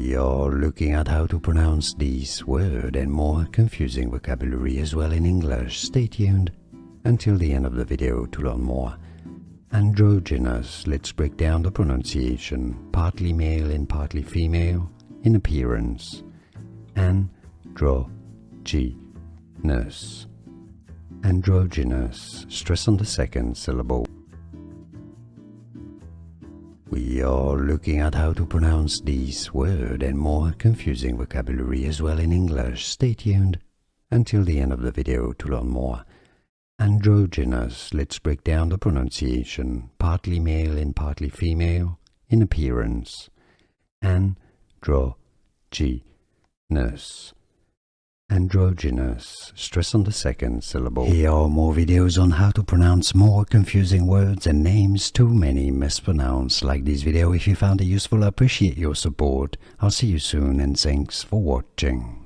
We are looking at how to pronounce these words and more confusing vocabulary as well in English. Stay tuned until the end of the video to learn more. Androgynous. Let's break down the pronunciation. Partly male and partly female in appearance. Androgynous. Androgynous. Stress on the second syllable. We are looking at how to pronounce these words and more confusing vocabulary as well in English. Stay tuned until the end of the video to learn more. Androgynous. Let's break down the pronunciation. Partly male and partly female in appearance. Androgynous. Androgynous. Stress on the second syllable. Here are more videos on how to pronounce more confusing words and names too many mispronounced. Like this video if you found it useful. I appreciate your support. I'll see you soon and thanks for watching.